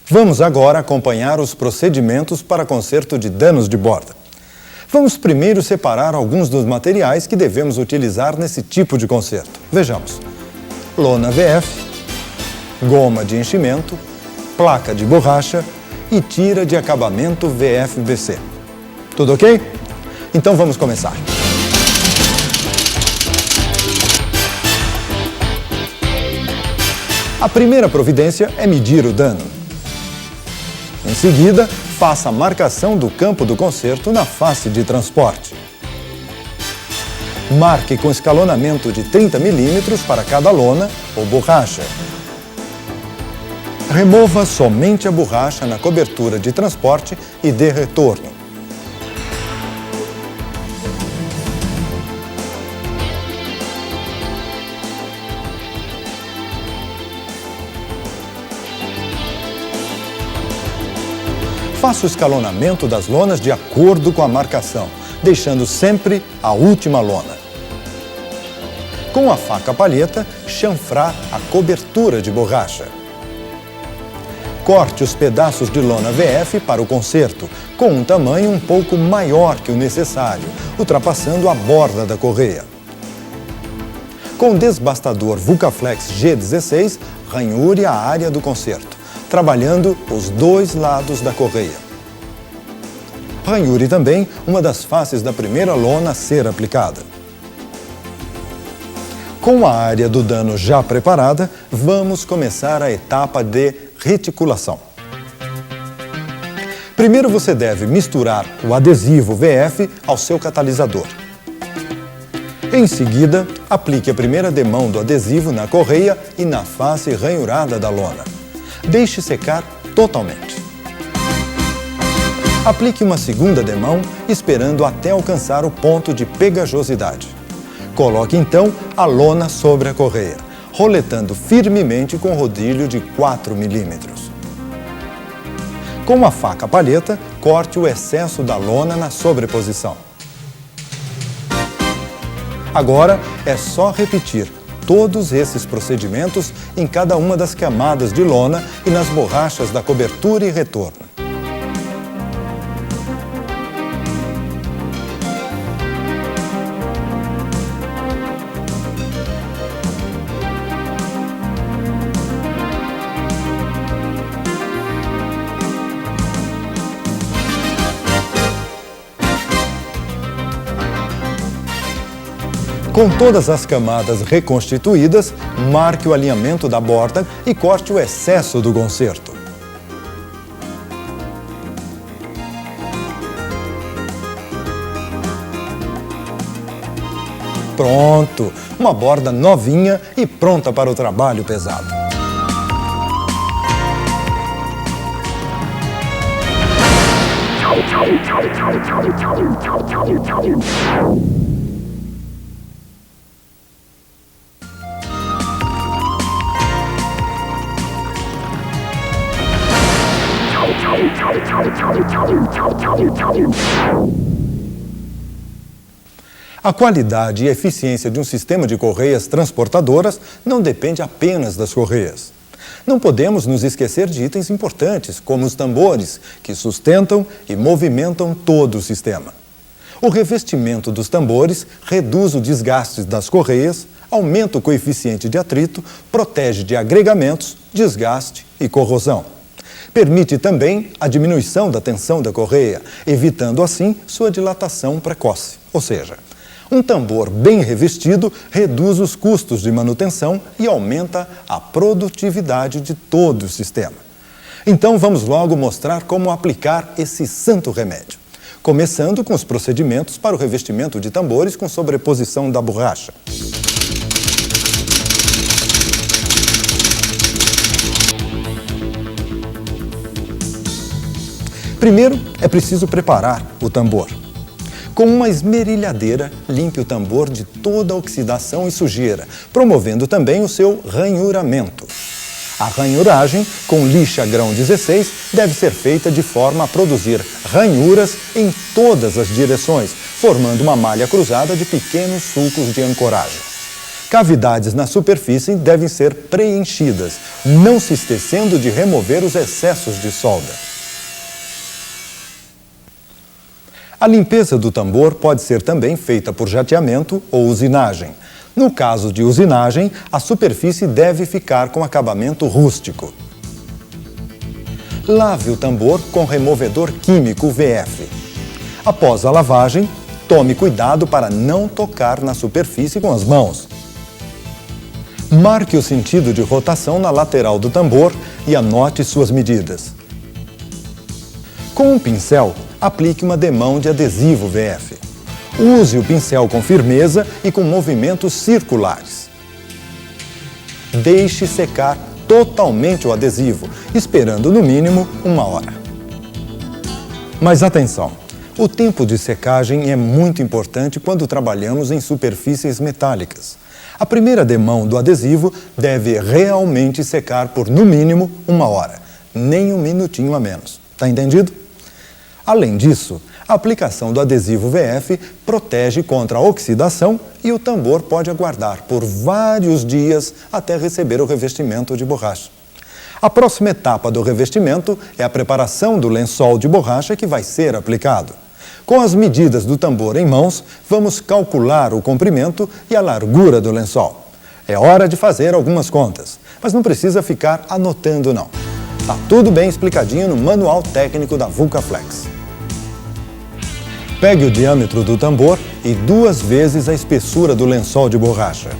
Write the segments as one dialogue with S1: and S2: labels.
S1: Vamos agora acompanhar os procedimentos para conserto de danos de borda. Vamos primeiro separar alguns dos materiais que devemos utilizar nesse tipo de conserto. Vejamos: lona VF, goma de enchimento, placa de borracha e tira de acabamento VFBC. Tudo ok? Então vamos começar. A primeira providência é medir o dano. Em seguida, faça a marcação do campo do conserto na face de transporte. Marque com escalonamento de 30 milímetros para cada lona ou borracha. Remova somente a borracha na cobertura de transporte e dê retorno. Faça o escalonamento das lonas de acordo com a marcação, deixando sempre a última lona. Com a faca palheta, chanfrar a cobertura de borracha. Corte os pedaços de lona VF para o conserto, com um tamanho um pouco maior que o necessário, ultrapassando a borda da correia. Com o desbastador Vulcaflex G16, ranhure a área do conserto, trabalhando os dois lados da correia. Ranhure também uma das faces da primeira lona a ser aplicada. Com a área do dano já preparada, vamos começar a etapa de reticulação. Primeiro você deve misturar o adesivo VF ao seu catalisador. Em seguida, aplique a primeira demão do adesivo na correia e na face ranhurada da lona. Deixe secar totalmente. Aplique uma segunda demão, esperando até alcançar o ponto de pegajosidade. Coloque então a lona sobre a correia, roletando firmemente com rodilho de 4 milímetros. Com a faca palheta, corte o excesso da lona na sobreposição. Agora é só repetir todos esses procedimentos em cada uma das camadas de lona e nas borrachas da cobertura e retorno. Com todas as camadas reconstituídas, marque o alinhamento da borda e corte o excesso do conserto. Pronto! Uma borda novinha e pronta para o trabalho pesado. A qualidade e eficiência de um sistema de correias transportadoras não depende apenas das correias. Não podemos nos esquecer de itens importantes, como os tambores, que sustentam e movimentam todo o sistema. O revestimento dos tambores reduz o desgaste das correias, aumenta o coeficiente de atrito, protege de agregamentos, desgaste e corrosão. Permite também a diminuição da tensão da correia, evitando assim sua dilatação precoce. Ou seja, um tambor bem revestido reduz os custos de manutenção e aumenta a produtividade de todo o sistema. Então vamos logo mostrar como aplicar esse santo remédio. Começando com os procedimentos para o revestimento de tambores com sobreposição da borracha. Primeiro, é preciso preparar o tambor. Com uma esmerilhadeira, limpe o tambor de toda a oxidação e sujeira, promovendo também o seu ranhuramento. A ranhuragem com lixa grão 16 deve ser feita de forma a produzir ranhuras em todas as direções, formando uma malha cruzada de pequenos sulcos de ancoragem. Cavidades na superfície devem ser preenchidas, não se esquecendo de remover os excessos de solda. A limpeza do tambor pode ser também feita por jateamento ou usinagem. No caso de usinagem, a superfície deve ficar com acabamento rústico. Lave o tambor com removedor químico VF. Após a lavagem, tome cuidado para não tocar na superfície com as mãos. Marque o sentido de rotação na lateral do tambor e anote suas medidas. Com um pincel, aplique uma demão de adesivo VF. Use o pincel com firmeza e com movimentos circulares. Deixe secar totalmente o adesivo, esperando no mínimo 1 hora. Mas atenção! O tempo de secagem é muito importante quando trabalhamos em superfícies metálicas. A primeira demão do adesivo deve realmente secar por no mínimo 1 hora, nem um minutinho a menos. Tá entendido? Além disso, a aplicação do adesivo VF protege contra a oxidação e o tambor pode aguardar por vários dias até receber o revestimento de borracha. A próxima etapa do revestimento é a preparação do lençol de borracha que vai ser aplicado. Com as medidas do tambor em mãos, vamos calcular o comprimento e a largura do lençol. É hora de fazer algumas contas, mas não precisa ficar anotando não. Tá tudo bem explicadinho no manual técnico da Vulcaflex. Pegue o diâmetro do tambor e 2 vezes a espessura do lençol de borracha.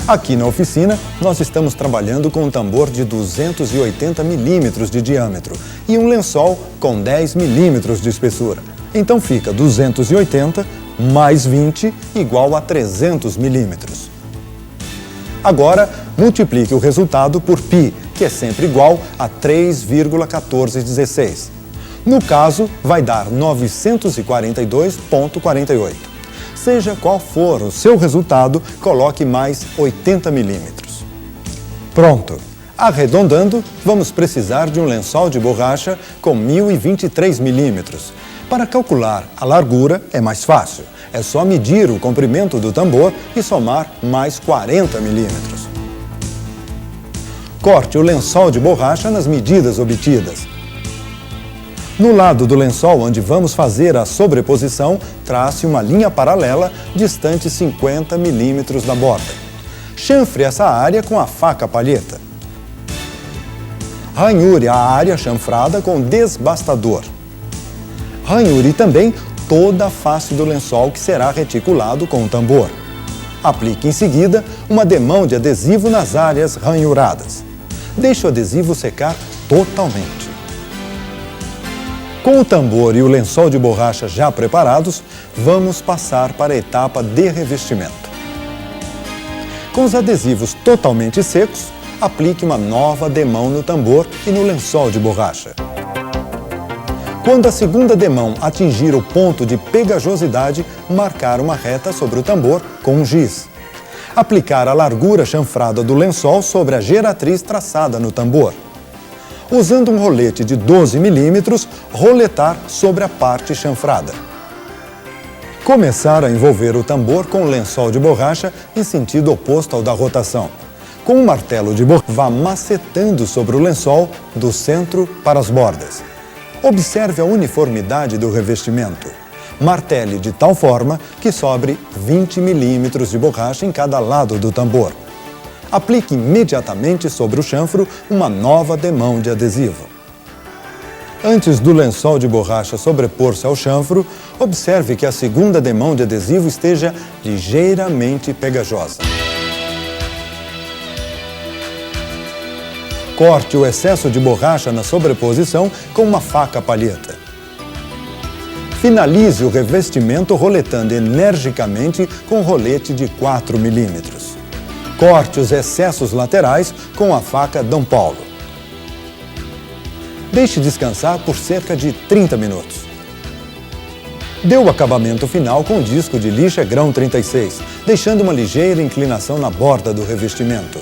S1: Aqui na oficina, nós estamos trabalhando com um tambor de 280 milímetros de diâmetro e um lençol com 10 milímetros de espessura. Então fica 280 mais 20 igual a 300 milímetros. Agora, multiplique o resultado por π, que é sempre igual a 3,1416. No caso, vai dar 942,48. Seja qual for o seu resultado, coloque mais 80 milímetros. Pronto! Arredondando, vamos precisar de um lençol de borracha com 1023 milímetros. Para calcular a largura é mais fácil. É só medir o comprimento do tambor e somar mais 40 milímetros. Corte o lençol de borracha nas medidas obtidas. No lado do lençol onde vamos fazer a sobreposição, trace uma linha paralela distante 50 milímetros da borda. Chanfre essa área com a faca palheta. Ranhure a área chanfrada com desbastador. Ranhure também toda a face do lençol que será reticulado com o tambor. Aplique em seguida uma demão de adesivo nas áreas ranhuradas. Deixe o adesivo secar totalmente. Com o tambor e o lençol de borracha já preparados, vamos passar para a etapa de revestimento. Com os adesivos totalmente secos, aplique uma nova demão no tambor e no lençol de borracha. Quando a segunda demão atingir o ponto de pegajosidade, marcar uma reta sobre o tambor com um giz. Aplicar a largura chanfrada do lençol sobre a geratriz traçada no tambor. Usando um rolete de 12 milímetros, roletar sobre a parte chanfrada. Começar a envolver o tambor com o lençol de borracha em sentido oposto ao da rotação. Com um martelo de borracha, vá macetando sobre o lençol do centro para as bordas. Observe a uniformidade do revestimento. Martele de tal forma que sobre 20 milímetros de borracha em cada lado do tambor. Aplique imediatamente sobre o chanfro uma nova demão de adesivo. Antes do lençol de borracha sobrepor-se ao chanfro, observe que a segunda demão de adesivo esteja ligeiramente pegajosa. Corte o excesso de borracha na sobreposição com uma faca palheta. Finalize o revestimento roletando energicamente com rolete de 4 milímetros. Corte os excessos laterais com a faca D. Paulo. Deixe descansar por cerca de 30 minutos. Dê o acabamento final com disco de lixa grão 36, deixando uma ligeira inclinação na borda do revestimento.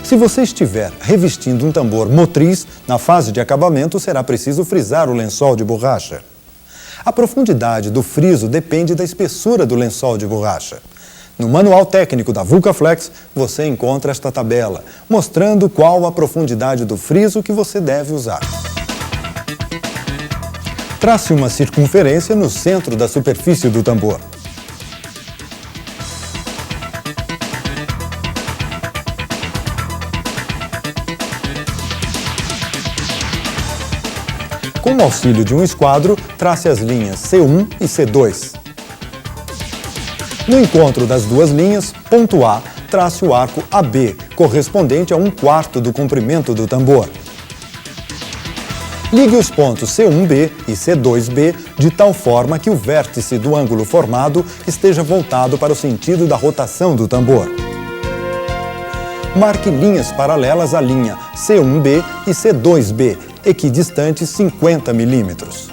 S1: Se você estiver revestindo um tambor motriz, na fase de acabamento será preciso frisar o lençol de borracha. A profundidade do friso depende da espessura do lençol de borracha. No manual técnico da Vulcaflex, você encontra esta tabela, mostrando qual a profundidade do friso que você deve usar. Trace uma circunferência no centro da superfície do tambor. Com o auxílio de um esquadro, trace as linhas C1 e C2. No encontro das duas linhas, ponto A, trace o arco AB, correspondente a 1/4 do comprimento do tambor. Ligue os pontos C1B e C2B de tal forma que o vértice do ângulo formado esteja voltado para o sentido da rotação do tambor. Marque linhas paralelas à linha C1B e C2B, equidistantes 50 milímetros.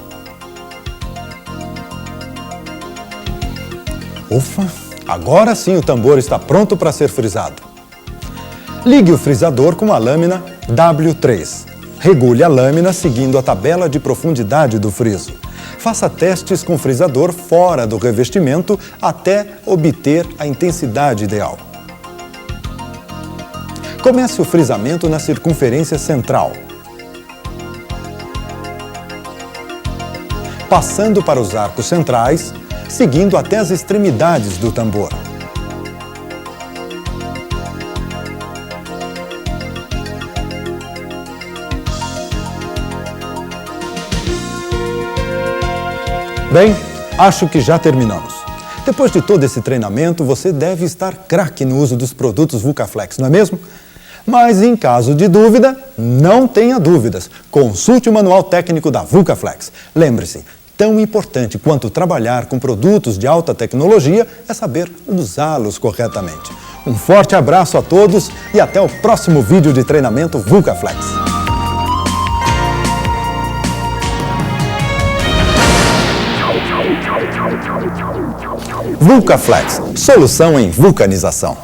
S1: Ufa! Agora sim o tambor está pronto para ser frisado. Ligue o frisador com a lâmina W3. Regule a lâmina seguindo a tabela de profundidade do friso. Faça testes com frisador fora do revestimento até obter a intensidade ideal. Comece o frisamento na circunferência central, passando para os arcos centrais, seguindo até as extremidades do tambor. Bem, acho que já terminamos. Depois de todo esse treinamento, você deve estar craque no uso dos produtos Vulcaflex, não é mesmo? Mas em caso de dúvida, não tenha dúvidas. Consulte o manual técnico da Vulcaflex. Lembre-se, tão importante quanto trabalhar com produtos de alta tecnologia é saber usá-los corretamente. Um forte abraço a todos e até o próximo vídeo de treinamento Vulcaflex. Vulcaflex, solução em vulcanização.